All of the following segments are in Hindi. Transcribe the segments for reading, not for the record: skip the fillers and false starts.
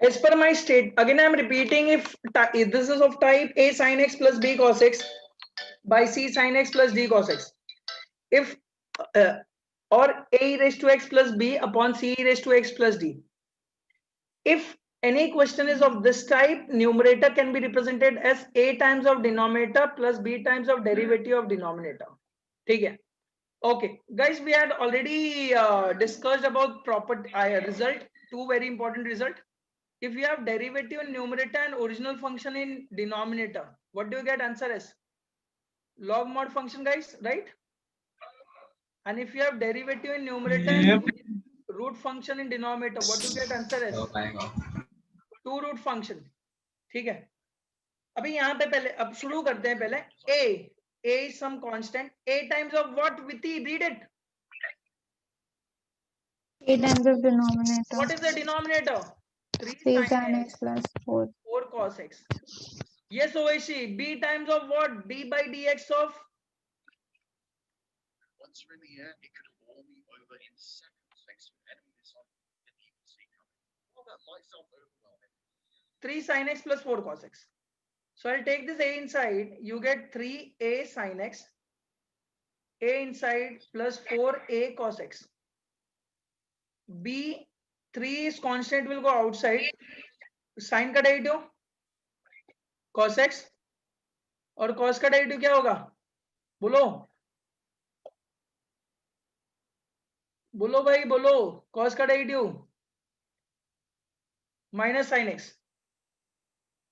As per my state, again I am repeating, if this is of type A sin x plus B cos x by C sin x plus D cos x, if or A raised to x plus B upon C raised to x plus D, if any question is of this type, numerator can be represented as A times of denominator plus B times of derivative of denominator. ठीक है? Okay, guys, we had already discussed about property result, two very important result. If you have derivative in numerator and original function in denominator, what do you get answer as? Log mod function, guys, right? And if you have derivative in numerator and root function in denominator, what do you get answer as? Two root function. ठीक है, अभी यहाँ पे पहले अब शुरू करते हैं. पहले a is some constant, a times of what? Viti, read it. A times of denominator. What is the denominator? 3 sin x plus 4 cos x. Yes, Oishi. B times of what? D by dx of. Once we're in the air, it could all be over in seconds thanks to an enemy missile that you can see coming. Well, that might sound overwhelming. 3 sin x plus 4 cos x. So I'll take this a inside. You get 3a sin x, a inside plus 4a cos x. B 3 is constant, will go outside. Sin का डेरिवेटिव cos x और cos का डेरिवेटिव क्या होगा? बोलो बोलो भाई बोलो. cos का derivative minus sin x.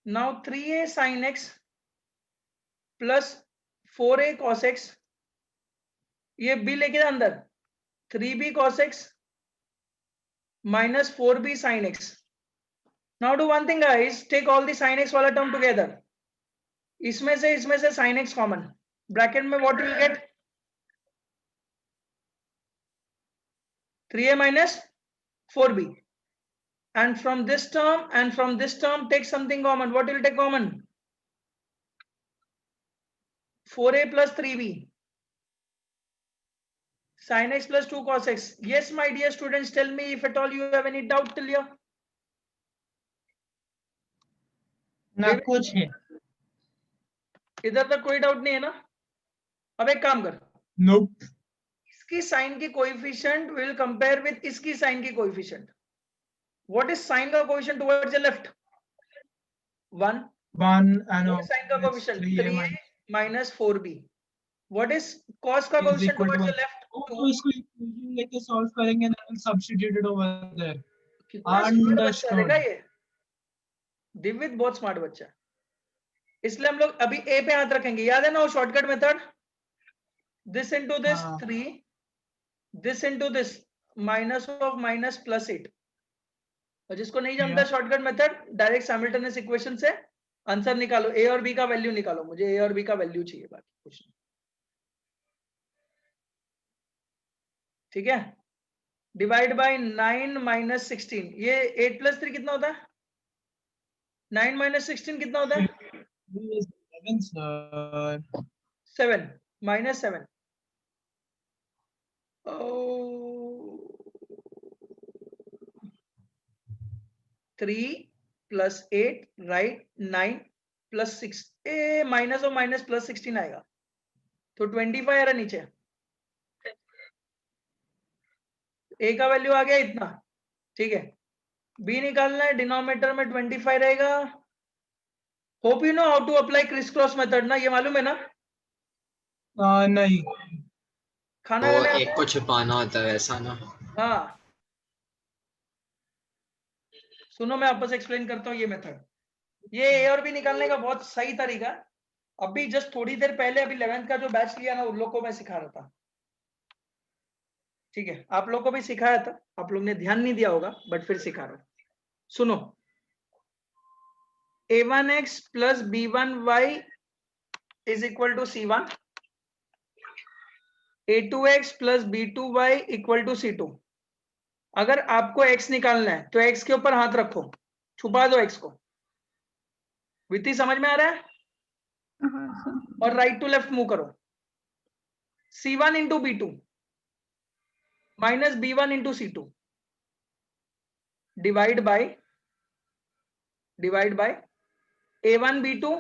Now 3a sin x plus 4a cos x, ये b लेके अंदर 3b cos x minus 4b sin x. Now do one thing, guys, take all the sin x वाला term together. इसमें से sin x common, bracket में what will get? 3a minus 4b, and from this term take something common. What will take common? 4a plus 3b sin x plus 2 cos x. Yes, my dear students, tell me if at all you have any doubt till here. ना कुछ है, इधर तक कोई डाउट नहीं है ना? अब एक काम कर. nope. इसकी साइन की कोएफिशिएंट विल कंपेयर विद इसकी साइन की कोएफिशिएंट. व्हाट इज साइन का coefficient towards the left? 1. 1 and sine का coefficient 3a minus 4b. What is cos का कोएफिशिएंट टुवर्ड्स द लेफ्ट? तो इसको इक्वेशन लेके सॉल्व करेंगे and then substitute it over there. Understood. ये दिव्य बहुत स्मार्ट बच्चा है, इसलिए हम लोग अभी a पे हाथ रखेंगे. याद है ना वो shortcut method? This into this 3, this into this minus of minus plus 8. और जिसको नहीं जानता shortcut method, direct simultaneous equation से आंसर निकालो. a और b का वैल्यू निकालो. मुझे a और b का वैल्यू चाहिए, बाकी कुछ नहीं. ठीक है. Divide by 9 minus 16. ये 8 plus 3 कितना होता है? 9 minus 16 कितना होता है? 7 minus 7. 3 plus 8, right? 9 plus 6, ए माइनस और माइनस प्लस 16 आएगा, तो 25 आ रहा नीचे. ए का वैल्यू आ गया इतना. ठीक है. बी निकालना है, डिनोमिनेटर में 25 रहेगा. Hope you know how to apply criss cross method ना, ये मालूम है ना? नहीं. खाना वो खाने एक को छुपाना होता है वैसा ना. हाँ, सुनो मैं आपस एक्सप्लेन करता हूँ ये मेथड. ये ए और बी निकालने का बहुत सही तरीका. अभी जस्ट थोड़ी देर पहले अभी 11th का जो बैच लिया ना, उन लोग को मैं सिखा रहा था. ठीक है, आप लोग को भी सिखाया था, आप लोग ने ध्यान नहीं दिया होगा, बट फिर सिखा रहा हूं. सुनो, a1x plus b1y is equal to c1, a2x plus b2y equal to c2. अगर आपको x निकालना है तो x के ऊपर हाथ रखो, छुपा दो x को. विधि समझ में आ रहा है? और राइट टू लेफ्ट मूव करो. c1 into b2 minus b1 into c2 divide by divide by a1 b2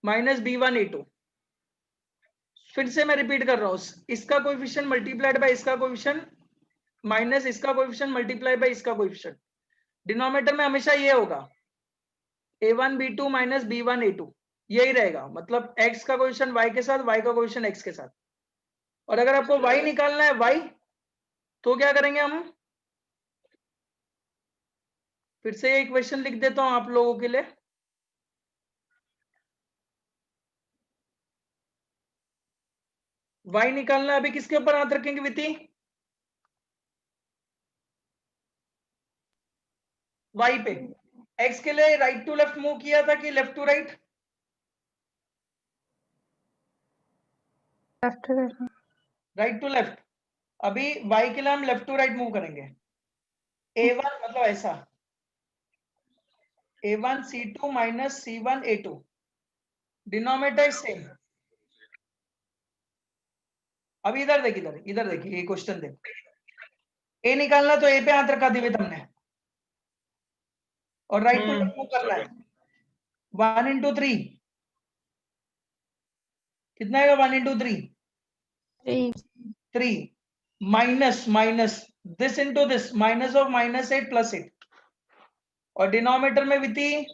minus b1 a2। फिर से मैं रिपीट कर रहा हूं, इसका कोएफिशिएंट मल्टीप्लाइड बाय इसका कोएफिशिएंट माइनस इसका कोएफिशिएंट मल्टीप्लाई बाय इसका कोएफिशिएंट। डिनोमिनेटर में हमेशा ये होगा a1 b2 minus b1 a2, यही रहेगा। मतलब x का कोएफिशिएंट y के साथ, y का कोएफिशिएंट x के साथ। और अगर आपको y निकालना है y, तो क्या करेंगे हम, फिर से एक क्वेश्चन लिख देता हूं आप लोगों के लिए। y निकालना है, अभी किसके ऊपर हाथ रखेंगे विति? y पे। x के लिए राइट टू लेफ्ट मूव किया था कि left to right? Left to right. Right to left. अभी y के लिए हम लेफ्ट टू राइट मूव करेंगे। a1 मतलब ऐसा, a1 c2 minus c1 a2, denominator same. अभी इधर देखिए, इधर देखिए, ये क्वेश्चन देख, a निकालना तो a पे हाथ रखा दिव्य हमने, और राइट टू लेफ्ट मूव करना है। 1 into 3 कितना आएगा? 1 into 3 3 minus minus this into this, minus of minus 8 plus 8, और डिनोमिनेटर में विधि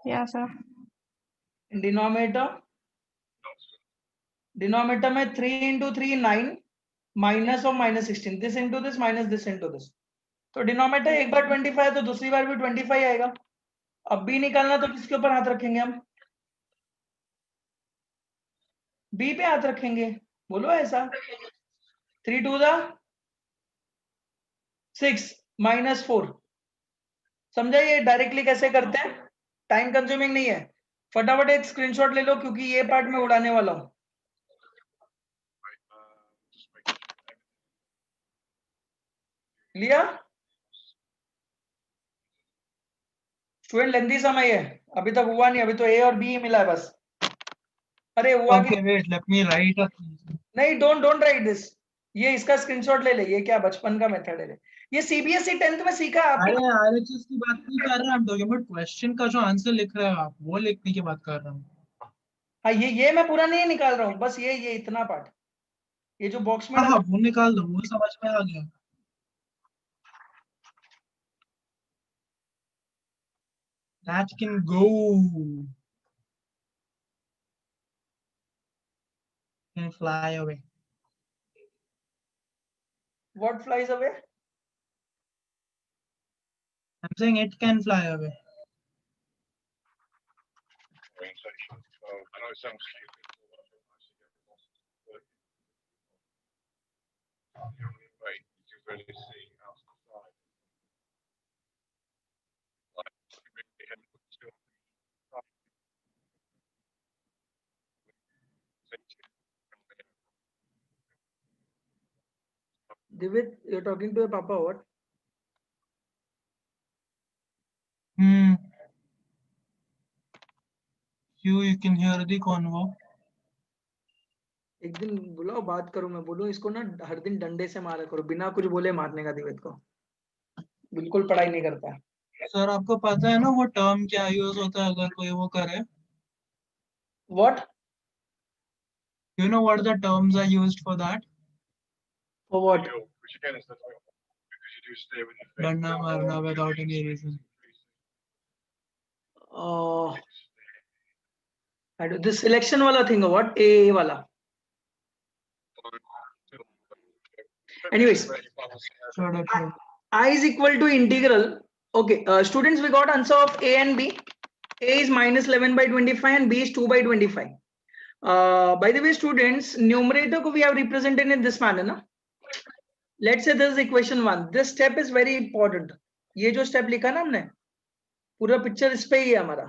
Yes, sir. डिनोमिनेटर में 3 into 3 9 minus of minus 16, this into this minus this into this. तो डिनोमिनेटर एक बार 25 है तो दूसरी बार भी 25 आएगा। अब बी निकालना तो किसके ऊपर हाथ रखेंगे हम? बी पे हाथ रखेंगे, बोलो ऐसा। 3 2 6 माइनस 4। समझाइए डायरेक्टली कैसे करते हैं, टाइम कंज्यूमिंग नहीं है। फटाफट एक स्क्रीनशॉट ले लो क्योंकि ये पार्ट में उड़ाने वाला हूं। लिया स्टूडेंट? लेंदी समय है, अभी तक हुआ नहीं, अभी तो ए और बी ही मिला है बस। अरे हुआ Okay, wait, let me write a नहीं, डोंट राइट दिस, ये इसका स्क्रीनशॉट ले ले। ये क्या बचपन का मेथड है? ये सीबीएसई 10th में सीखा है अरे आपने? RHS की बात नहीं कर रहा, I'm talking about क्वेश्चन का जो आंसर लिख रहे हो आप, वो लिखने की बात कर रहा हूँ। हाँ, ये मैं पूरा नहीं निकाल रहा हूँ, बस ये इतना पार्ट, ये जो बॉक्स में हाँ डाला। हाँ, वो निकाल दो, वो समझ में आ गया। That can go, can fly away. What flies away? I'm saying it can fly away. Orientation. Well, I know it sounds stupid. The only way to really see outside. Like, you really have to still Divit, you're talking to your papa or what? You can hear the convo. एक दिन बुलाओ, बात करो, मैं बोलूं इसको ना हर दिन डंडे से मारा करो, बिना कुछ बोले मारने का दिव्य को। बिल्कुल पढ़ाई नहीं करता। सर आपको पता है ना वो टर्म क्या यूज होता है अगर कोई वो करे? What? You know what the terms are used for that? For what? which again is the because you do stay with your feet. डंडा मारना without any reason. I do this selection वाला thing or what? A वाला. Anyways, Shut up, sir. I is equal to integral. Okay, students, we got answer of A and B. A is minus 11 by 25 and B is 2 by 25. By the way, students, numerator ko we have represented in this manner, na? Let's say this is equation 1. This step is very important. ये जो step लिखा ना हमने, पूरा picture इस पे ही है हमारा,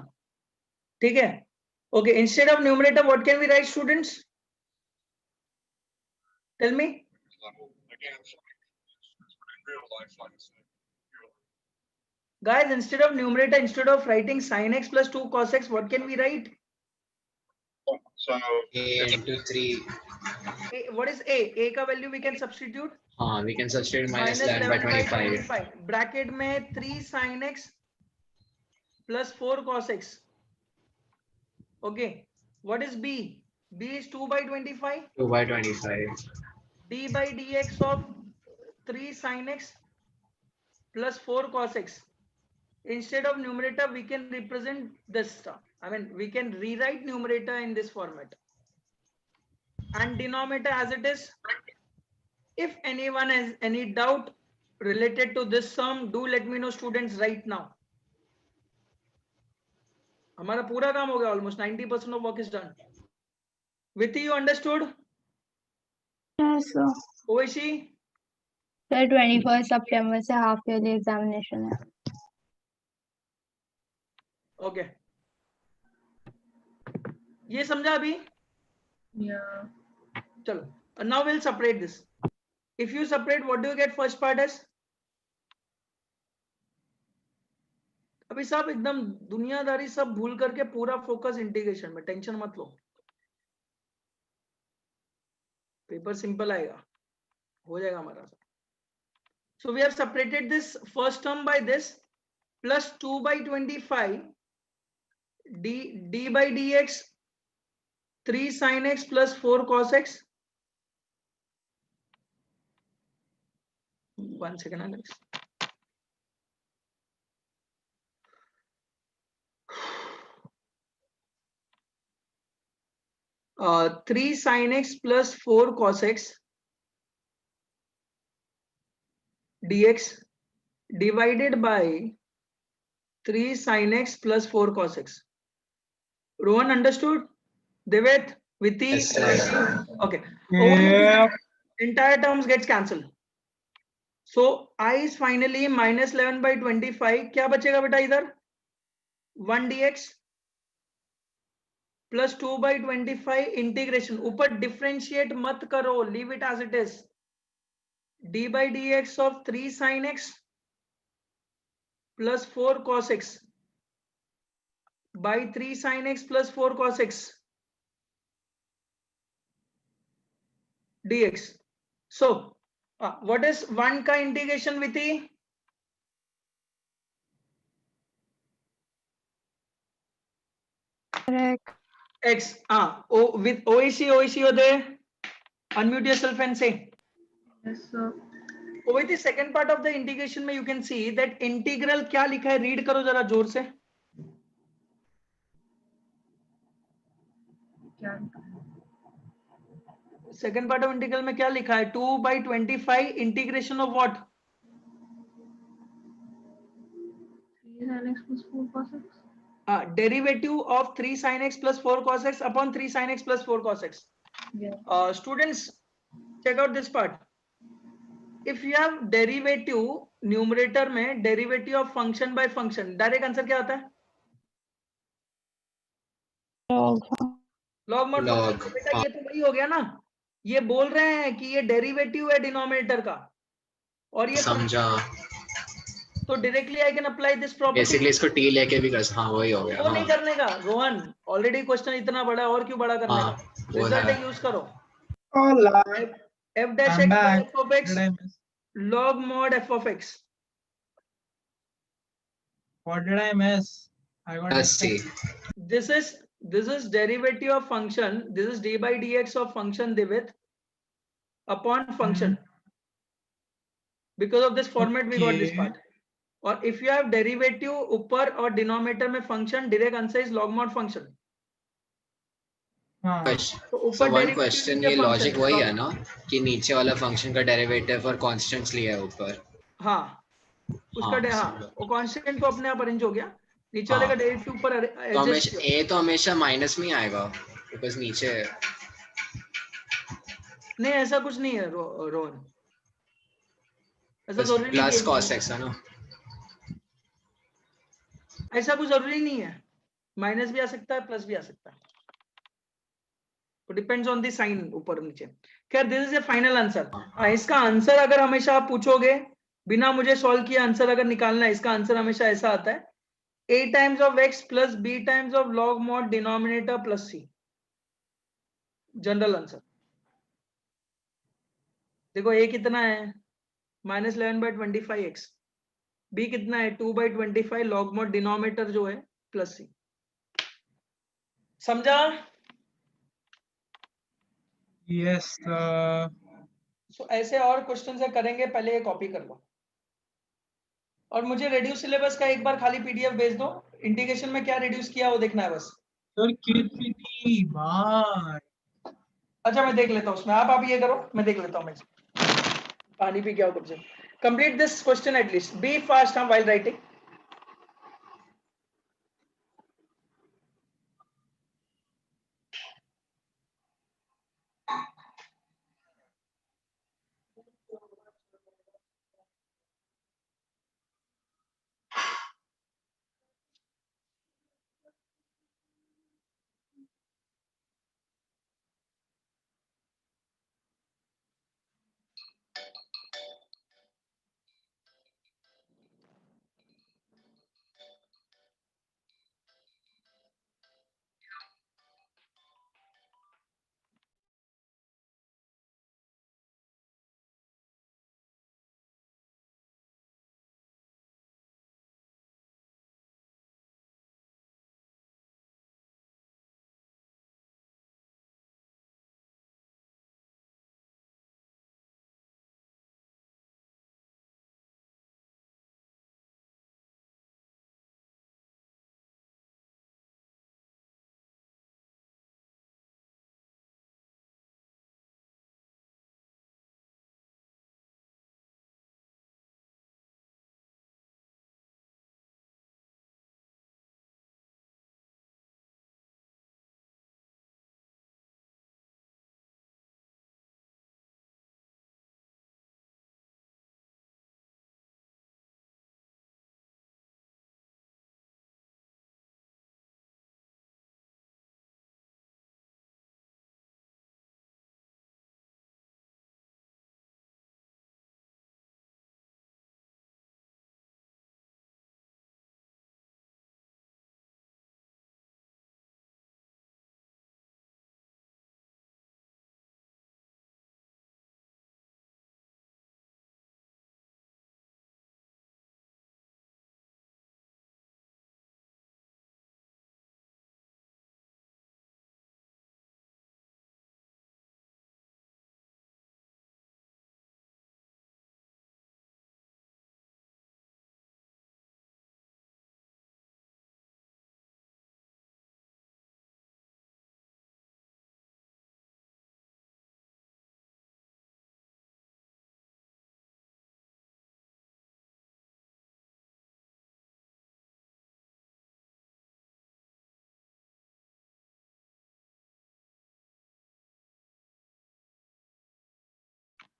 ठीक है? Okay, instead of numerator, what can we write, students? Tell me. Again, in real life, like I said, Guys, instead of numerator, instead of writing sin x plus 2 cos x, what can we write? so A into 3 What is a? A का वैल्यू we can substitute. हाँ, we can substitute minus minus 11 by 11 by 25. 25. Bracket में 3 sin x plus 4 cos x. Okay. What is b? b is 2 by 25. 2 by 25. d by dx of 3 sin x plus 4 cos x. Instead of numerator, we can represent this term. I mean, we can rewrite numerator in this format. And denominator as it is. If anyone has any doubt related to this sum, do let me know, students, right now. हमारा पूरा काम हो गया, almost 90% of work is done. Vithi, you understood? Yes, sir. Oishi? Sir 21 सितंबर से हाफ ईयरली एग्जामिनेशन है. Okay. ये समझा अभी? Yeah. चलो. Now we'll separate this. If you separate, what do you get first part as? अभी सब एकदम दुनियादारी सब भूल करके पूरा फोकस इंटीग्रेशन में, टेंशन मत लो, पेपर सिंपल आएगा, हो जाएगा हमारा. So we have separated this first term by this plus 2 by 25 d by dx 3 sin x plus 4 cos x. One second, Alex. Uh, 3 sin x plus 4 cos x dx divided by 3 sin x plus 4 cos x. Rohan, understood? Devet, Vithi, Yes, sir. okay. Yeah. Entire terms gets cancelled. So I is finally minus 11 by 25. क्या बचेगा बेटा इधर? 1 dx plus 2 by 25 integration. ऊपर differentiate मत करो, leave it as it is. d by dx of 3 sin x plus 4 cos x by 3 sin x plus 4 cos x dx. So what is 1 का integration with e? Correct. X. With OEC are there. Unmute yourself and say. Yes, sir. With the second part of the integration में you can see that integral क्या लिखा है, read करो जरा जोर से. Second part of integral में क्या लिखा है? 2 by 25 integration of what? 3 sin x plus 4 cos x. Derivative of 3 sin x plus 4 cos x upon 3 sin x plus 4 cos x. Yeah. Students, check out this part. If you have derivative numerator में derivative of function by function, direct answer क्या आता है? log mod Log. function. बेटा ये तो वही हो गया ना, ये बोल रहे हैं कि ये डेरिवेटिव है डिनोमिनेटर का और ये समझा. तो directly I can apply this property. Basically इसको टी लेके भी कर, हाँ वही हो गया. वो नहीं हाँ, करने का रोहन, ऑलरेडी क्वेश्चन इतना बड़ा है और क्यों बड़ा करने हाँ, का? वो रिजल्ट है. यूज करो. Hola. f dash I'm x by back. f of x Did I miss? log mod f of x. What did I miss? I got Let's see. distracted. This is derivative of function. This is d by dx of function Divit upon function. Because of this format we got this Okay. part. और if you have derivative ऊपर और denominator में function, direct answer is log mod function. हाँ. तो So ऊपर one derivative question, नीचे ये function, लॉजिक वही log- है ना कि नीचे वाला फंक्शन का डेरिवेटिव और कांस्टेंट्स लिया है ऊपर. हाँ उसका हाँ, हाँ समझा. वो कांस्टेंट तो अपने आप अरेंज हो गया, नीचे वाले का हाँ. डेरिवेटिव ऊपर तो एडजस्ट हमेशा ए तो हमेशा माइनस में ही आएगा बिकॉज नीचे नहीं, ऐसा कुछ नहीं है रोहन, ऐसा जरूरी नहीं प्लस है, कॉस एक्स है ना. ऐसा कुछ जरूरी नहीं है, माइनस भी आ सकता है प्लस भी आ सकता है, तो डिपेंड्स ऑन द साइन ऊपर नीचे. खैर this is A final answer. इसका आंसर अगर हमेशा आप पूछोगे बिना मुझे सॉल्व किए आंसर अगर निकालना है, इसका आंसर हमेशा ऐसा आता है a times of x plus b times of log mod denominator plus c. General answer देखो a कितना है -11/25x, b कितना है 2/25 log mod डिनोमिनेटर जो है प्लस c। समझा? Yes. सो ऐसे और क्वेश्चन से करेंगे, पहले ये कॉपी कर लो और मुझे रेड्यूस सिलेबस का एक बार खाली पीडीएफ भेज दो। इंटीग्रेशन में क्या रिड्यूस किया वो देखना है बस। Sir, KPT. Bye. अच्छा मैं देख लेता हूँ उसमें, आप ये करो, मैं देख लेता हूँ। मैं पानी पी के आओ कब से। Complete this question at least, be fast हम while writing.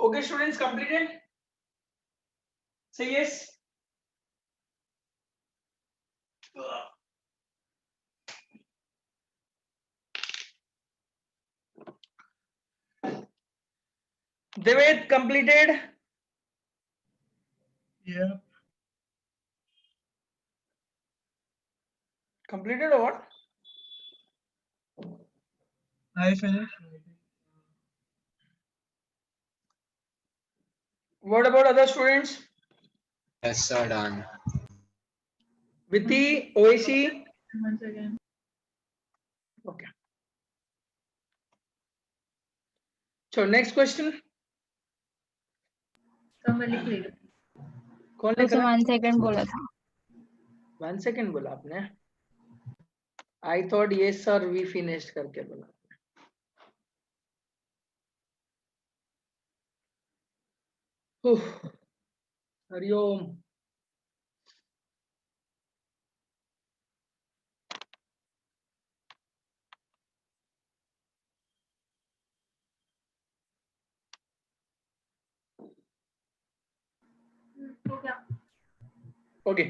Okay, students, completed? Say yes. Devet, completed? Yeah. Completed or what? I finished. What about other students? Yes, sir, done. Viti, OAC? Once again. Okay. So next question. तो मैं लिख रही हूँ। कौन तो लिख रहा है? 1 सेकंड बोला था। 1 second बोला आपने? I thought yes sir we finished करके बोला। हरिओम। हो गया। ओके।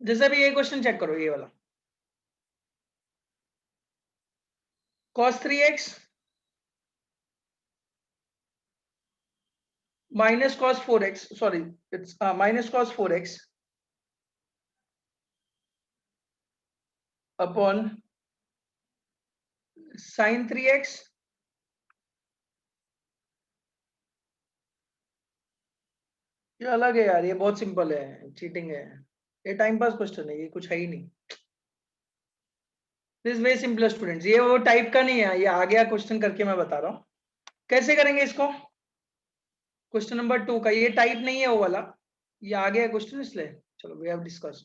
जैसे भी ये क्वेश्चन चेक करो, ये वाला cos 3x minus cos 4x, sorry, it's minus cos 4x upon sin 3x ये अलग है यार, ये बहुत सिंपल है, चीटिंग है, ये टाइम पास क्वेश्चन है, ये कुछ है ही नहीं। दिस वे सिंपल स्टूडेंट्स, ये वो टाइप का नहीं है, ये आ गया क्वेश्चन करके मैं बता रहा हूँ कैसे करेंगे इसको। क्वेश्चन नंबर 2 का ये टाइप नहीं है वो वाला, ये आ गया क्वेश्चन, इसलिए चलो we have discuss.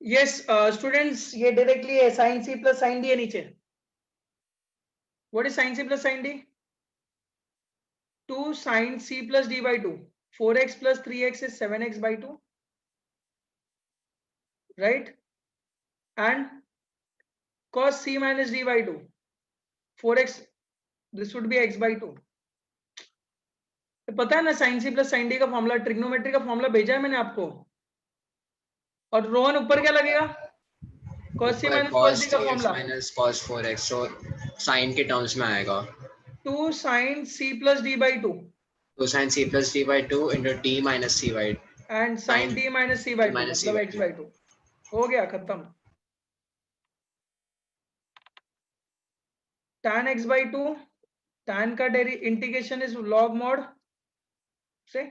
Yes students, ये डायरेक्टली है sin c plus sin d है नीचे। What is sin c plus sin d? 2 sin c plus d by 2, 4x plus 3x is 7x by 2, right? And cos c minus d by 2, 4x, this would be x by 2। तो पता है ना sin c plus sin d का फॉर्मूला, ट्रिग्नोमेट्री का फॉर्मूला भेजा है मैंने आपको। और रोहन ऊपर क्या लगेगा? cos c minus cos d का फॉर्मूला माइनस cos 4x, तो sin के टर्म्स में आएगा 2 sin c plus d by 2 2 sin c plus d by 2 into t minus c by and sin d minus c by 2 minus c मतलब by x by 2। हो गया खत्म। tan x by 2, tan का इंटीग्रेशन इज log mod से,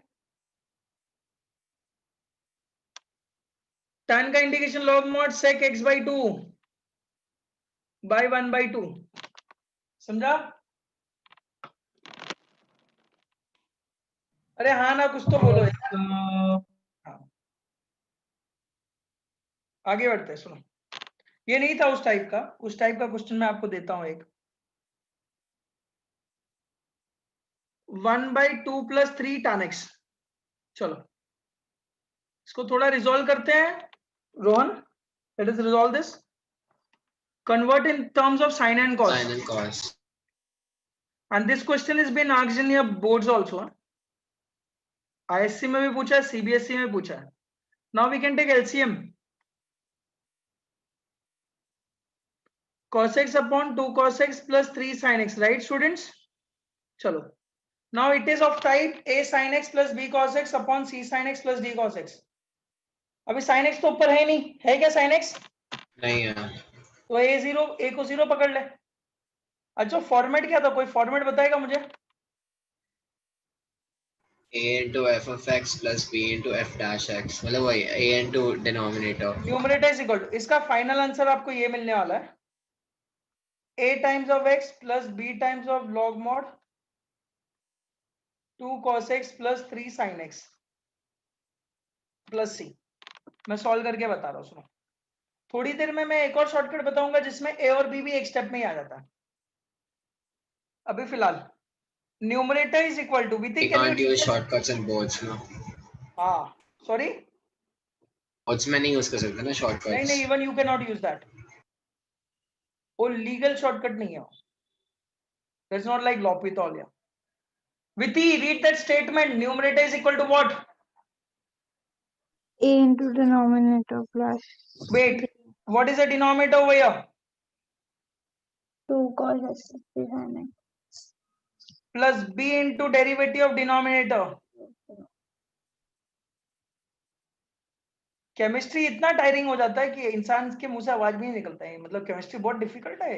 tan का integration log mod sec x by 2 by 1 by 2, समझा? अरे हाँ ना, कुछ तो बोलो यार। हाँ। आगे बढ़ते हैं, सुनो, ये नहीं था उस टाइप का, उस टाइप का क्वेश्चन मैं आपको देता हूं एक। 1 by 2 plus 3 tan x, चलो इसको थोड़ा रिजॉल्व करते हैं। Rohan, let us resolve this, convert in terms of sin and cos, sin and cos। and this question is been asked in your boards also, ISC में भी पूछा है, CBSE में पूछा है। now we can take LCM, cos x upon 2 cos x plus 3 sin x, right students? चलो, now it is of type a sin x plus b cos x upon c sin x plus d cos x। अभी sin x तो ऊपर है नहीं, है क्या sin x? नहीं है, तो a को 0 पकड़ ले। अच्छा फॉर्मेट क्या था, कोई फॉर्मेट बताएगा मुझे? a into f of x plus b into f dash x, मतलब वही a into denominator। Numerator is equal to, इसका फाइनल आंसर आपको ये मिलने वाला है, a times of x plus b times of log mod 2 cos x plus 3 sin x plus c। मैं सॉल्व करके बता रहा हूँ, सुनो। थोड़ी देर में मैं एक और शॉर्टकट बताऊंगा जिसमें a और b भी एक स्टेप में ही आ जाता है। अभी फिलहाल numerator is equal to, we can't use shortcuts in boards ना, हाँ सॉरी, boards में नहीं यूज कर सकते ना नहीं shortcuts। नहीं, even you can not use that, वो लीगल शॉर्टकट नहीं है, that's not like L'Hopital. Vithi, read that statement, numerator is equal to what? A into denominator plus Wait, what is the denominator over here? 2 cos x plus sin x. Plus b into derivative of denominator. Chemistry इतना टायरिंग हो जाता है कि इंसान के मुंह से आवाज भी नहीं निकलता है, मतलब केमिस्ट्री बहुत डिफिकल्ट है।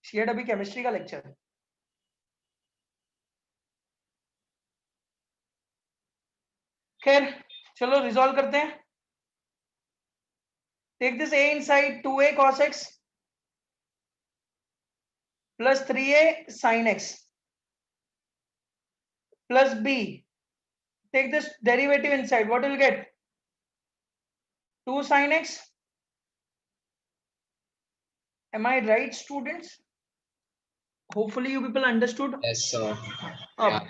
शेयर्ड अभी केमिस्ट्री का लेक्चर। खैर चलो रिजॉल्व करते हैं। Take this a inside 2a cos x plus 3a sin x plus b, take this derivative inside, what will you get? 2 sin x, am I right students? Hopefully you people understood. yes sir, Up.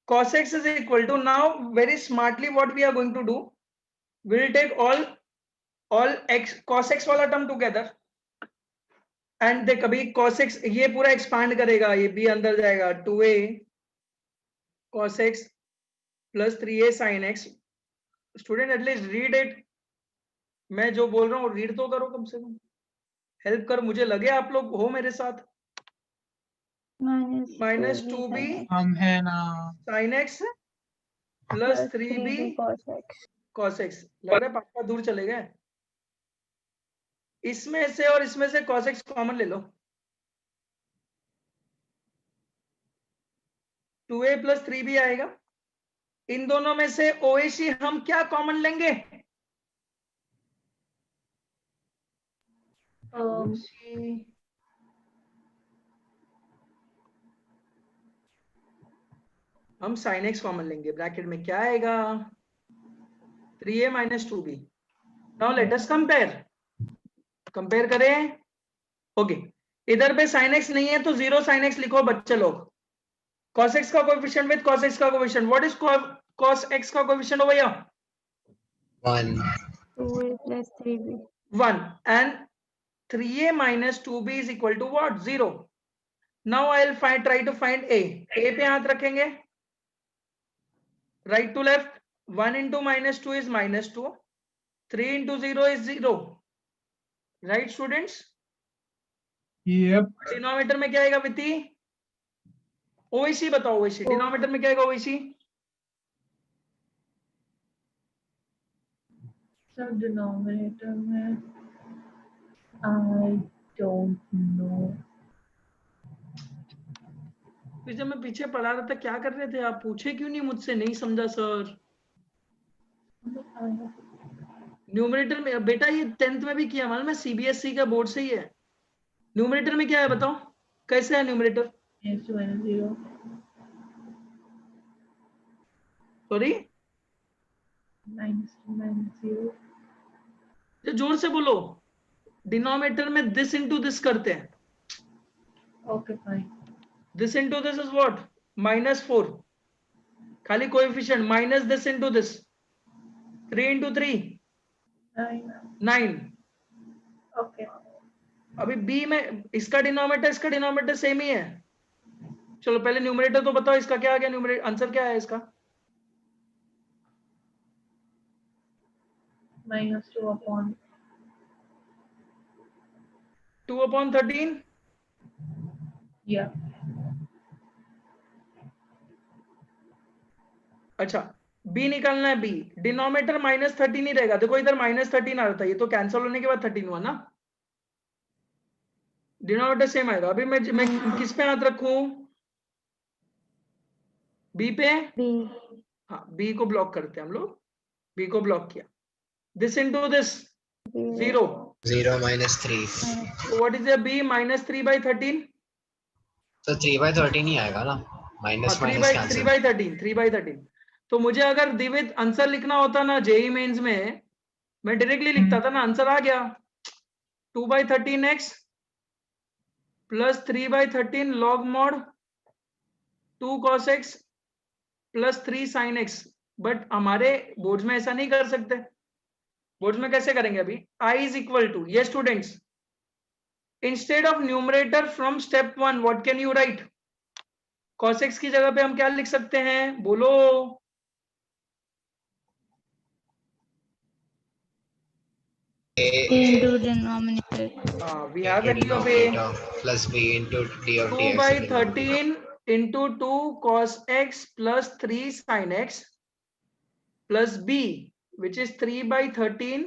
Cos x is equal to, now very smartly what we are going to do, we will take all x cos x वाला टर्म together and देख कभी cos x ये पूरा expand करेगा, ये b अंदर जाएगा, 2a cos x plus 3a sin x student at least read it. मैं जो बोल रहा हूँ रीड तो करो कम से कम, हेल्प कर, मुझे लगे आप लोग हो मेरे साथ। माइनस 2b हम है ना। sin x plus 3b cos x। लग रहा है पापा दूर चले गए। इसमें से और इसमें से cos x कॉमन ले लो, 2a प्लस 3b आएगा। इन दोनों में से OAC हम क्या कॉमन लेंगे? OAC हम sin x कॉमन लेंगे। ब्रैकेट में क्या आएगा? 3a minus 2b। Now let us compare करें। ओके, इधर पे sin x नहीं है तो 0 sin x लिखो बच्चे लोग। cos x का कोएफिशिएंट विद cos x का coefficient, what is cos x का coefficient over here? 1. 2a plus 3b. 1 and 3a minus 2b is equal to what? 0. Now I'll try to find a पे हाथ रखेंगे, right to left, 1 into minus 2 is minus 2, 3 into 0 is 0, right students? Yep. Denominator में क्या आएगा विति? OAC बताओ, OAC डिनोमिनेटर में क्या आएगा? OAC सर डिनोमिनेटर में I don't know. फिर जब मैं पीछे पढ़ा रहा था क्या कर रहे थे आप? पूछे क्यों नहीं मुझसे? नहीं समझा सर। न्यूमरेटर में बेटा ये 10th में भी किया, मालूम है, CBSE का बोर्ड से ही है। न्यूमरेटर में क्या है बताओ, कैसे है न्यूमरेटर? -0. सॉरी, -0. जोर से बोलो। डिनोमिनेटर में दिस इंटू दिस करते हैं। Okay, fine. This into this is what? -4। खाली coefficient minus this into this, 3 into 3 9। Okay. अभी बी में इसका डिनोमिनेटर सेम ही है। चलो पहले न्यूमरेटर तो बताओ, इसका क्या आ गया? न्यूमरेटर आंसर क्या है इसका? -2 upon 2/13। yeah. अच्छा, बी निकालना है। बी डिनोमिनेटर -13 ही रहेगा। देखो इधर -13 आ रहा था, ये तो कैंसिल होने के बाद 13 हुआ ना। डिनोमिनेटर सेम आएगा। अभी मैं किस पे हाथ रखूं? बी पे। B. हाँ, बी को ब्लॉक करते हैं हम लोग। बी को ब्लॉक किया। This into this 0। 0 minus 3. What is B? -3/13। तो 3/13 ही आएगा ना, माइनस माइनस कैंसिल। 3/13। तो मुझे अगर दिवित आंसर लिखना होता ना जेई मेंस में, मैं डायरेक्टली लिखता था ना, आंसर आ गया 2/13x plus 3/13 log mod 2 cos x plus 3 sin x। But हमारे बोर्ड्स में ऐसा नहीं कर सकते। बोर्ड्स में कैसे करेंगे? अभी I is equal to, yes students, instead of numerator from step 1 what can you write? cos x की जगह पे हम क्या लिख सकते हैं? बोलो। A Into denominator. We have value of a plus b into d of 2 dx. by 13 into 2 cos x plus 3 sin x plus b, which is 3 by 13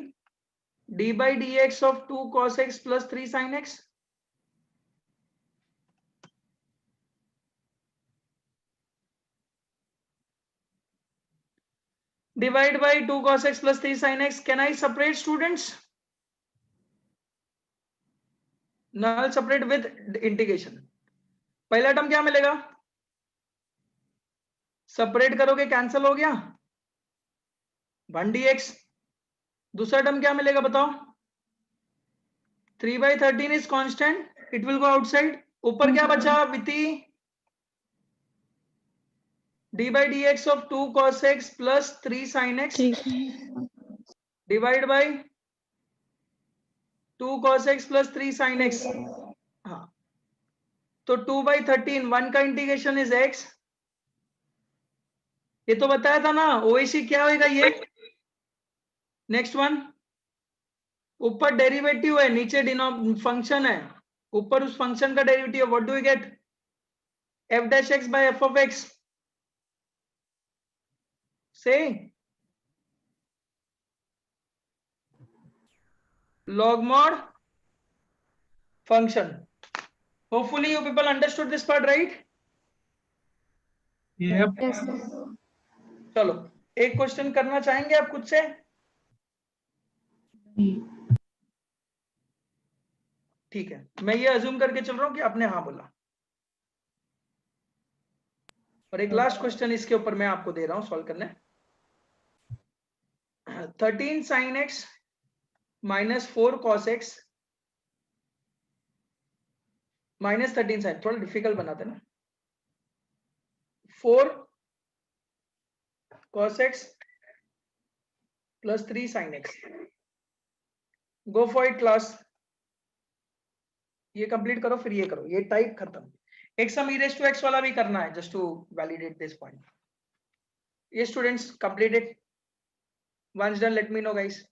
d by dx of 2 cos x plus 3 sin x. Divide by 2 cos x plus 3 sin x. Can I separate, students? Null separate with integration. पहला टर्म क्या मिलेगा? सेपरेट करोगे कैंसिल हो गया 1 dx। दूसरा टर्म क्या मिलेगा बताओ? 3/13 is constant, it will go outside. ऊपर क्या बचा Viti? d by dx of 2 cos x plus 3 sin x divide by 2 cos x plus 3 sin x। हाँ, तो 2/13 1 का इंटीग्रेशन इज x। ये तो बताया था ना OAC क्या होगा? ये नेक्स्ट वन, ऊपर डेरिवेटिव है, नीचे फंक्शन है, ऊपर उस फंक्शन का derivative, what do we get? f dash x by f of x. Say log mod function. Hopefully you people understood this part, right? Yep. Yes, sir. चलो एक क्वेश्चन करना चाहेंगे आप खुद से? ठीक है, मैं ये अज्यूम करके चल रहा हूं कि आपने हाँ बोला। और एक लास्ट क्वेश्चन इसके ऊपर मैं आपको दे रहा हूं सॉल्व करने। 13 sin x minus 4 cos x minus 13 sin, थोड़ा डिफिकल्ट बनाते ना। 4 cos x plus 3 sin x. Go for it class. ये कंप्लीट करो फिर ये करो, ये टाइप खत्म। एक सम e raised to x वाला भी करना है just to validate this point. ये students completed, once done let me know guys.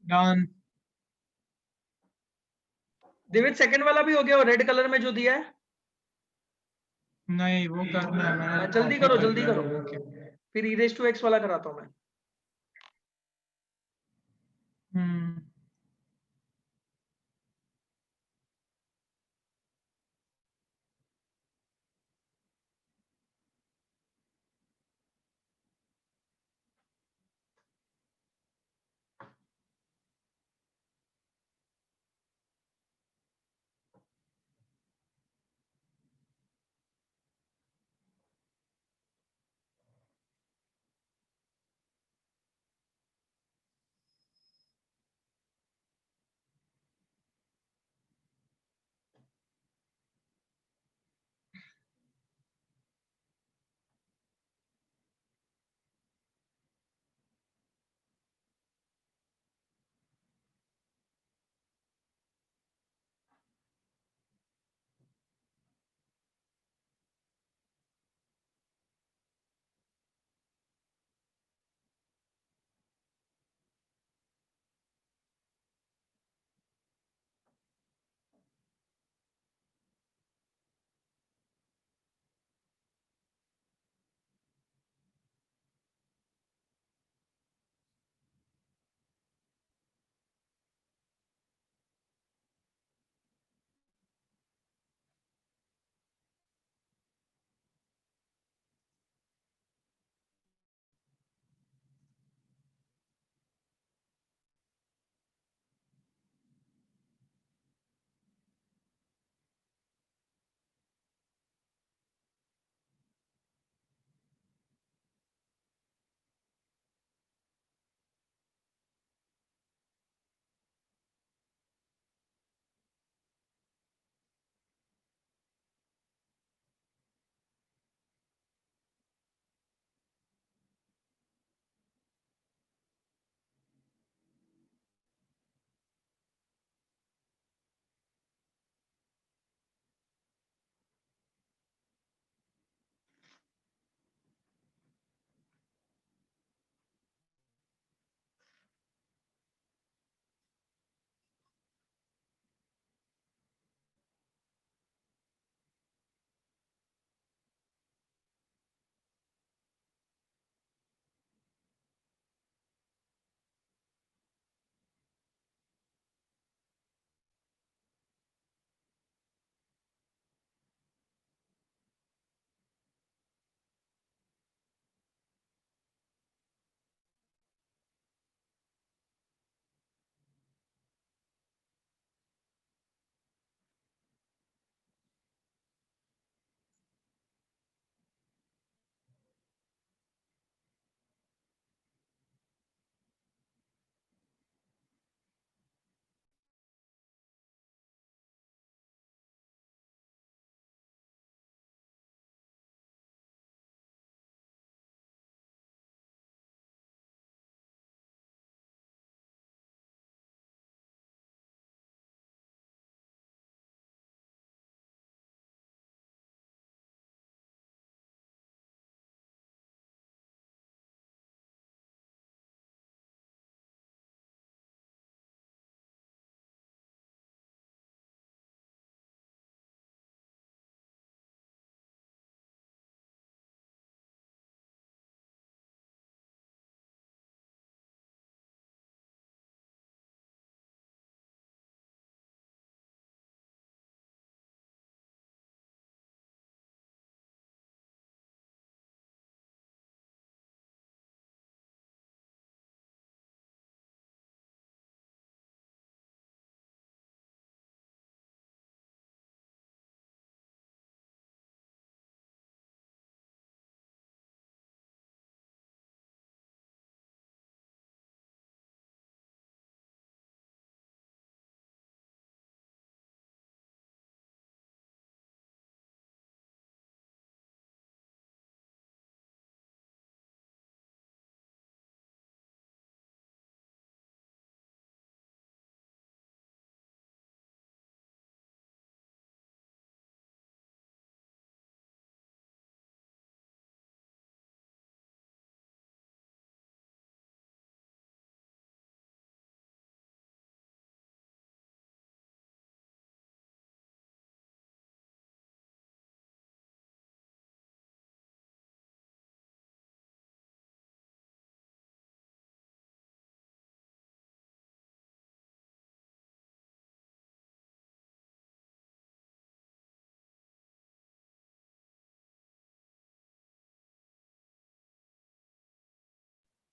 Done. दिविज सेकंड वाला भी हो गया, और रेड कलर में जो दिया है? नहीं वो करना है मैंने जल्दी copy करो कर जल्दी लिया करो, है, okay. फिर e raised to x वाला कराता हूं मैं। हम्म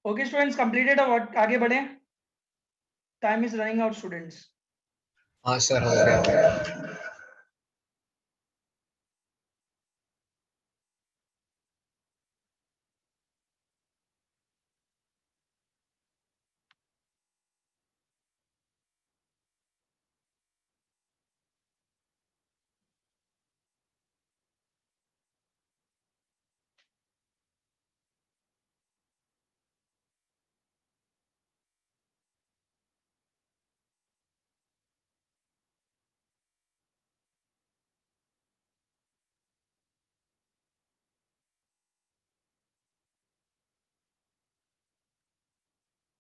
ओके स्टूडेंट्स, कंप्लीटेड और आगे बढ़े, time is running out students. हाँ सर, हो गया।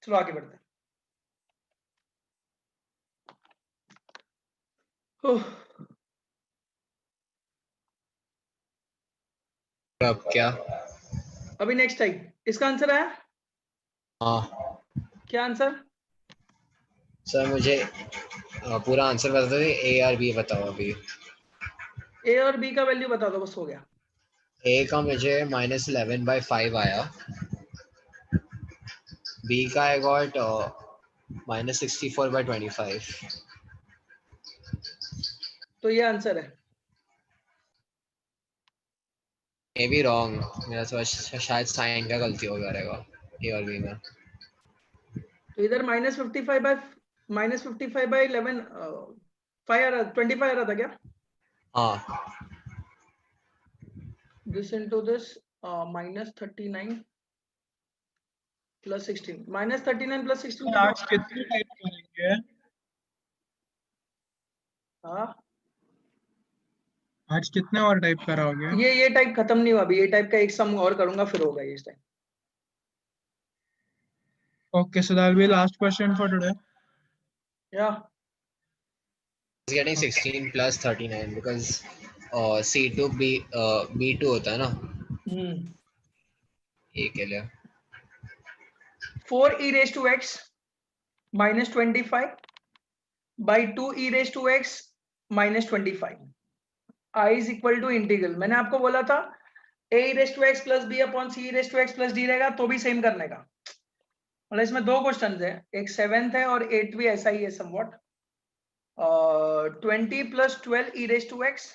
चलो आगे बढ़ते हैं। ओह, अब क्या? अभी नेक्स्ट टाइप, इसका आंसर आया? हाँ क्या आंसर? सर, मुझे पूरा आंसर बता दो, ए और बी बताओ अभी। ए और बी का वैल्यू बता दो, बस हो गया। ए का मुझे -11/5 आया, बी का आई गॉट -64/25। तो ये आंसर है। ए बी रॉन्ग, मेरा तो शायद साइन का गलती हो गया रहेगा ए और बी में। तो इधर -55/11 25 आ रहा था क्या? हाँ This into this -39 plus 16 -39 plus 16 आज कितने टाइप करेंगे? हाँ, आज कितने और टाइप कराओगे? ये टाइप खत्म नहीं हुआ अभी, ये टाइप का एक सम और करूंगा फिर होगा ये इस time. Okay, so that will be last question for today. या is getting 16 plus 39 because C2 B2 होता है ना ए के लिए। 4 e raised to x minus 25 by 2 e raised to x minus 25 I is equal to integral, मैंने आपको बोला था a e raised to x plus b upon c e raised to x plus d रहेगा, तो भी सेम करने का। मतलब इसमें दो क्वेश्चन है, एक 7th है और 8th भी ऐसा ही है somewhat. 20 plus 12 e raised to x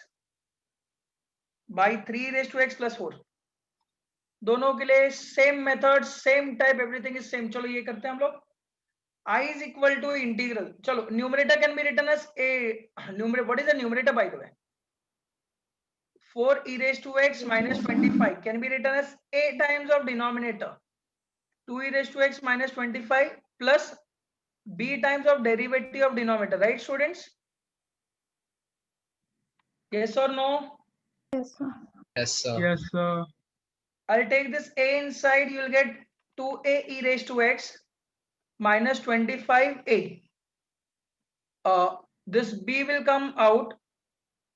by 3 e raised to x plus 4, दोनों के लिए same method, same type, everything is same. चलो ये करते हैं हम लोग। I is equal to integral, चलो numerator can be written as a numerator. What is the numerator by the way? 4 e raised to x minus 25 can be written as a times of denominator 2 e raised to x minus 25 plus b times of derivative of denominator, right students? Yes or no? Yes, sir. Yes sir. Yes, sir. I'll take this a inside, you will get 2a e raised to x minus 25a. This b will come out,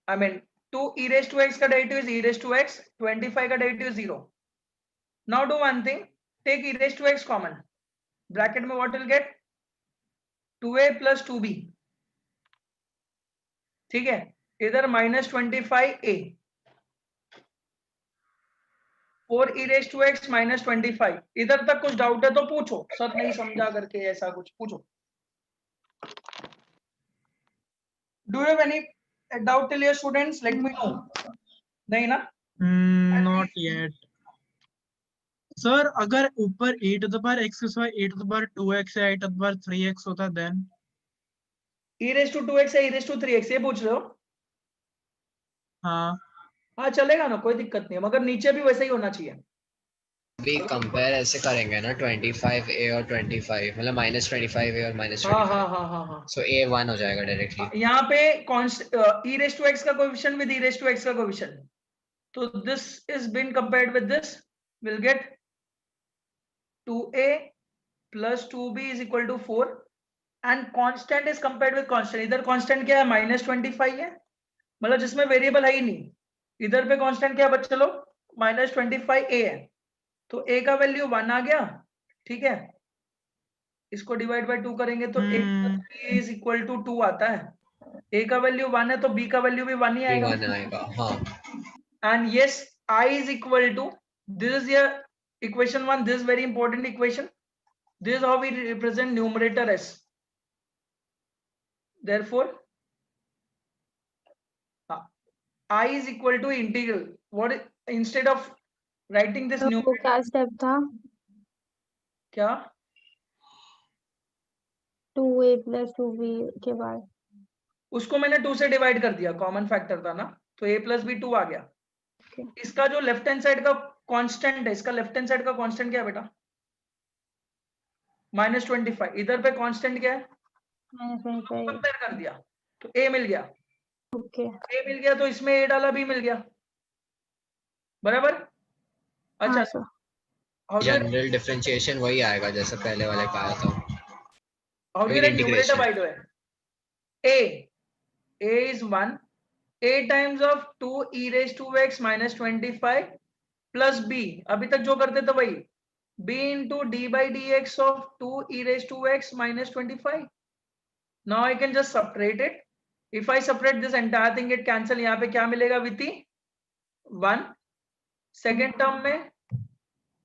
I mean 2 e raised to x का derivative is e raised to x, 25 का derivative is 0. Now do one thing, take e raised to x common, bracket में what will get 2a plus 2b, ठीक है, इधर minus 25a, 4 e raised to x minus 25। इधर तक कुछ डाउट है तो पूछो, सर नहीं समझा करके ऐसा कुछ पूछो। Do you have any doubt till here students? Let me know. नहीं ना? Not yet. Sir, अगर ऊपर a to the power x is a to the power 2x है, a to the power 3x होता then? e raised to 2x है, e raised to 3x, ये पूछ रहे हो? हाँ हाँ चलेगा ना, कोई दिक्कत नहीं है, मगर नीचे भी वैसे ही होना चाहिए। अभी कंपेयर ऐसे करेंगे ना 25a और 25, मतलब -25a और हाँ -25, हाँ हाँ हाँ हाँ, सो a 1 हो जाएगा डायरेक्टली। यहाँ पे e raised to x का coefficient with e raised to x का कोएफिशिएंट, तो this is been compared with this, will get 2a plus 2b is equal to 4 and constant is compared with constant। इधर constant क्या है? -25 है, मतलब जिसमें वेरिएबल है ही नहीं। इधर पे कांस्टेंट क्या बच्चे लोग? -25a है, तो a का वैल्यू 1 आ गया, ठीक है, इसको डिवाइड बाय 2 करेंगे तो a plus b is equal to 2 आता है। a का वैल्यू 1 है तो b का वैल्यू भी 1 ही आएगा। 1 आएगा, हाँ। And yes, I is equal to, this is your equation 1, this is very important equation, This is how we represent numerator s. Therefore, I is equal to integral. Instead of writing this तो वो numerator, क्या स्टेप था? क्या 2a plus 2b के बाद उसको मैंने 2 से डिवाइड कर दिया, कॉमन फैक्टर था ना, तो a प्लस बी 2 आ गया। इसका जो लेफ्ट हैंड साइड का कांस्टेंट है, इसका लेफ्ट हैंड साइड का कांस्टेंट क्या है बेटा? -25। इधर पे कांस्टेंट क्या है? -25। कंपेयर कर दिया तो a मिल गया। ओके a मिल गया तो इसमें a डाला, b मिल गया, बराबर। अच्छा, हाँ sir. how do you general differentiation वही आएगा जैसे पहले वाले का आया था। write numerator integration. by the way? a is 1, a times of 2 e raised to x minus 25 plus b, अभी तक जो करते थे वही, b into d by dx of 2 e raised to x minus 25. Now I can just separate it. If I separate this entire thing, it cancel. यहाँ पे क्या मिलेगा विति? 1. सेकेंड टर्म में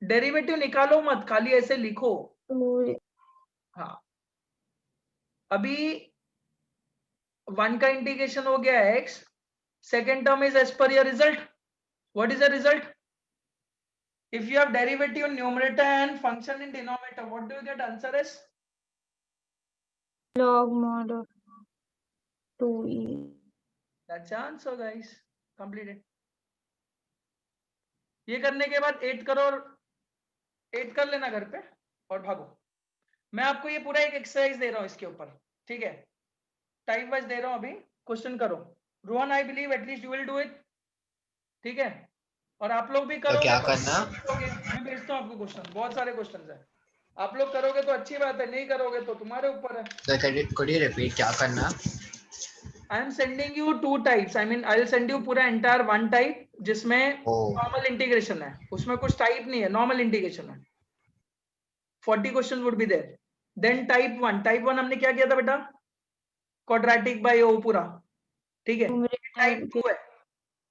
डेरिवेटिव निकालो मत, खाली ऐसे लिखो। तो हाँ, अभी 1 का इंटीग्रेशन हो गया x, second term is as per your result. What is the result? If you have derivative in numerator and function in denominator, what do you get answer as? log mod of 2e. That's the answer, guys. Completed. ये करने के बाद 8 करो और 8 कर लेना घर पे और भागो। मैं आपको ये पूरा एक एक्सरसाइज दे रहा हूँ इसके ऊपर, ठीक है? टाइप वाइज दे रहा हूँ, अभी क्वेश्चन करो। Rohan, I believe at least you will do it, ठीक है? और आप लोग भी करोगे क्या तो करना? मैं भेजता हूँ आपको क्वेश्चन, बहुत सारे क्वेश्चन है। आप लोग करोगे तो अच्छी बात है, नहीं करोगे तो तुम्हारे ऊपर है। could you repeat क्या करना? I am sending you 2 types. I mean, I'll send you पूरा entire 1 type जिसमें normal integration है, उसमें कुछ type नहीं है, normal integration है। 40 questions would be there. Then type 1 हमने क्या किया था बेटा? Quadratic by O पूरा, ठीक है? Type 2 है,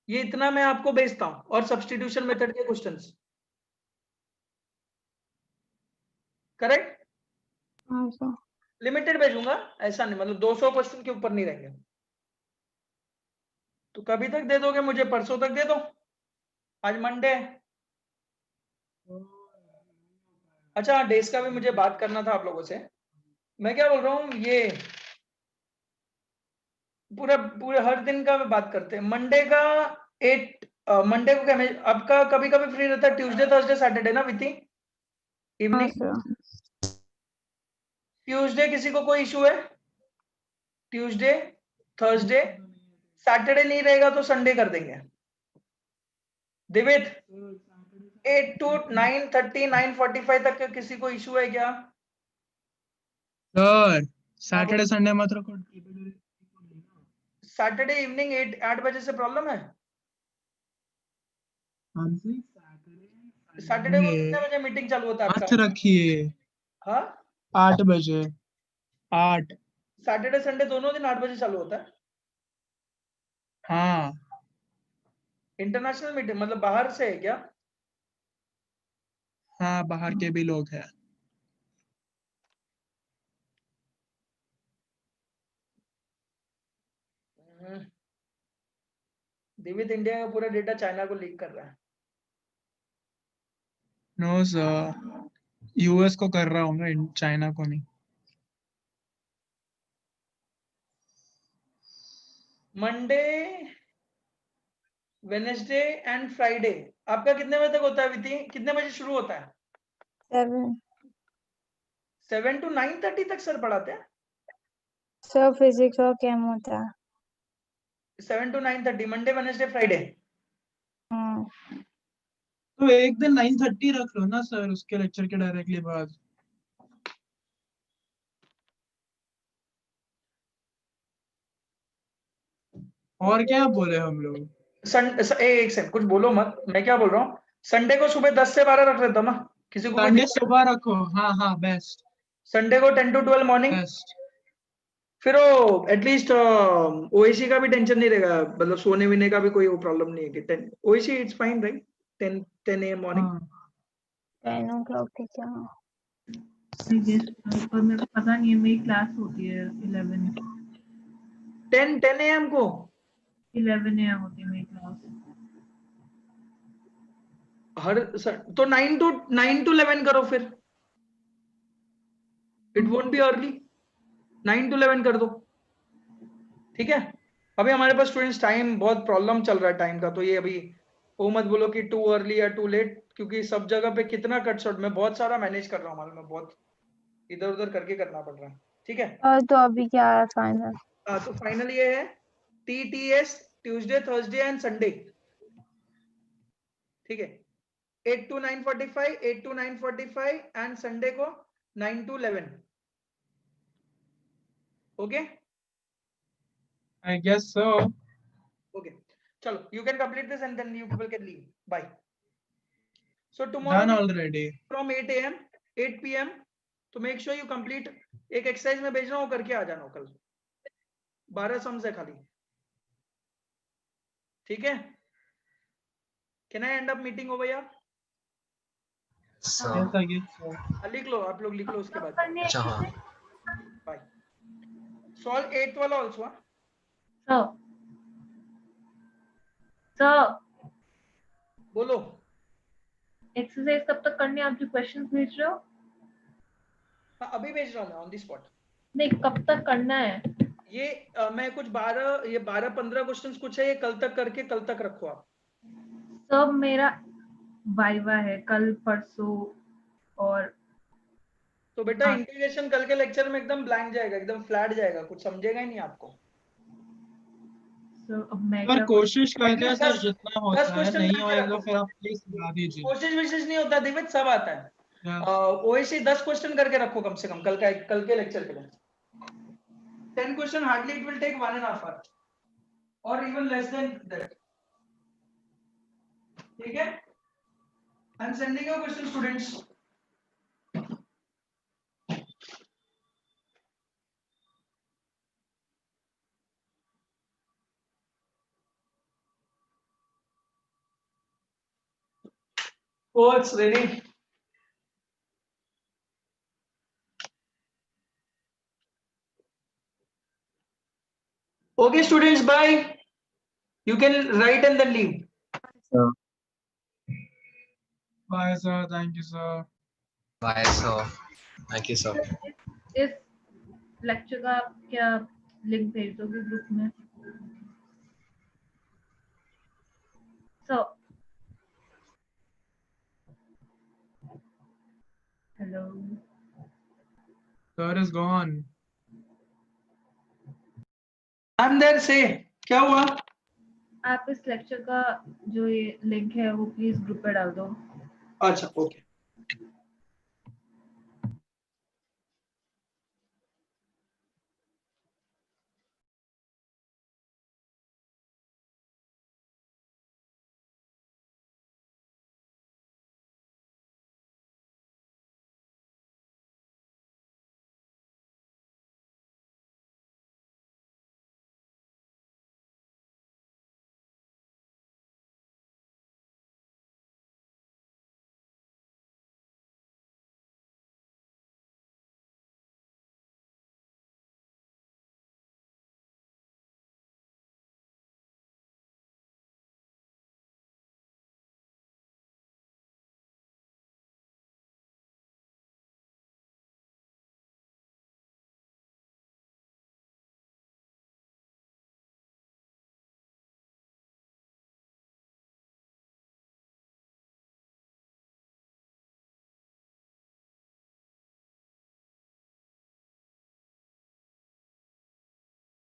ये इतना मैं आपको भेजता हूँ, और substitution method के questions, करेक्ट? हाँ सर। लिमिटेड भेजूंगा, ऐसा नहीं, मतलब 200 क्वेश्चन के ऊपर नहीं रहेंगे। तो कभी तक दे दोगे मुझे? परसों तक दे दो, आज मंडे। अच्छा, डेज का भी मुझे बात करना था आप लोगों से। मैं क्या बोल रहा हूँ, ये पूरे हर दिन का बात करते हैं। मंडे का 8 मंडे को क्या आपका कभी कभी फ्री रहता है? ट्यूसडे, थर्सडे, सैटरडे ना विथी हाँ इवनिंग? सर। ट्यूसडे किसी को कोई इशू है? ट्यूसडे, थर्सडे, सैटरडे नहीं रहेगा तो संडे कर देंगे। दिवित 8 to 9:30 9:45 तक किसी को इशू है क्या? सर सैटरडे संडे मत रखो। सैटरडे इवनिंग 8 बजे से प्रॉब्लम है? सैटरडे को कितने बजे मीटिंग चालू होता है मत आपका? रखिए। हाँ, 8 बजे। 8। सैटरडे संडे दोनों दिन 8 बजे चालू होता है। हाँ इंटरनेशनल मीटिंग मतलब बाहर से है क्या? हाँ, बाहर के भी लोग हैं। दिवित इंडिया का पूरा डेटा चाइना को लीक कर रहा है। नो सर, यूएस को कर रहा हूँ ना, चाइना को नहीं। मंडे, वेनेसडे एंड फ्राइडे आपका कितने बजे तक होता है विधि? कितने बजे शुरू होता है? 7 to 9:30 तक सर पढ़ाते हैं। सर फिजिक्स और केम होता है। 7 to 9:30 मंडे, वेनेसडे, फ्राइडे। हाँ तो एक दिन 9:30 रख लो ना सर, उसके लेक्चर के डायरेक्टली बाद। और क्या बोले हम लोग? एक सेकंड, कुछ बोलो मत, मैं क्या बोल रहा हूँ, संडे को सुबह 10 से 12 रख लेता हूँ ना, किसी को संडे सुबह रखो। हाँ हाँ, बेस्ट। संडे को 10 to 12 मॉर्निंग। बेस्ट। फिर वो एटलीस्ट ओएसी का भी टेंशन नहीं रहेगा, मतलब सोने वीने का भी कोई प्रॉब्लम नहीं है कि 10 ओएसी it's fine right? 10 AM morning. 10 o'clock ठीक है। I guess पर मेरे को पता नहीं है, मेरी क्लास होती है 11 10 AM को? 11 AM होती है मेरी क्लास। तो 9 to 11 करो फिर, it won't be early, 9 to 11 कर दो, ठीक है। अभी हमारे पास स्टूडेंट्स टाइम बहुत प्रॉब्लम चल रहा है टाइम का, तो ये अभी वो मत बोलो कि टू अर्ली या टू लेट, क्योंकि सब जगह पे कितना कट शॉर्ट, मैं बहुत सारा मैनेज कर रहा हूँ, मालूम है, बहुत इधर उधर करके करना पड़ रहा है, ठीक है। तो अभी क्या है फाइनल? तो फाइनल ये है TTS Tuesday Thursday and Sunday, ठीक है, 8 to 9:45, 8 to 9:45 एंड संडे को 9 to 11, okay I guess so. Okay. चलो, you can complete this and then you people can leave. Bye. So Done tomorrow already. from 8 AM 8 PM, तो make sure you complete, एक एक्सरसाइज में भेज रहा हूँ, करके आ जाना कल, 12 सम्स है खाली, ठीक है। Can I end up meeting over here? So, Yes, I guess so. लिख लो, आप लोग लिख लो, उसके बाद करने अच्छा हाँ, बाय। सॉल्व 8th वाला आल्सो, सर बोलो। एक्सरसाइज कब तक करनी है? आप जो क्वेश्चंस भेज रहे हो, हाँ, अभी भेज रहा हूँ मैं ऑन द स्पॉट। नहीं कब तक करना है? ये मैं कुछ 12-15 क्वेश्चंस कुछ है, ये कल तक करके कल तक रखो आप। सब मेरा वाइवा है कल परसों, और तो बेटा हाँ। इंटीग्रेशन कल के लेक्चर में एकदम ब्लैंक जाएगा, एकदम फ्लैट जाएगा, कुछ समझेगा ही नहीं आपको। सर अब मैं पर क्या कोशिश करते हैं सर, 10 जितना होता है, क्वेश्चन नहीं करके होएगा रखो। फिर आप प्लीज सिखा दीजिए। कोशिश विशेष नहीं होता दिव्य, सब आता है। Yeah. ओएसी 10 क्वेश्चन करके रखो कम से कम कल के लेक्चर के लिए। 10 question hardly it will take 1.5 hour और इवन लेस देन दैट, ठीक है। I am sending your question students. Oh, it's ready. Okay, students, bye. You can write and then leave. Bye sir, thank you sir. bye sir. Thank you sir. इस लेक्चर का क्या लिंक भेज दोगे ग्रुप में? So hello, Sir is gone. I'm there. Say, क्या हुआ? आप इस लेक्चर का जो ये लिंक है वो प्लीज ग्रुप पे डाल दो। अच्छा, okay.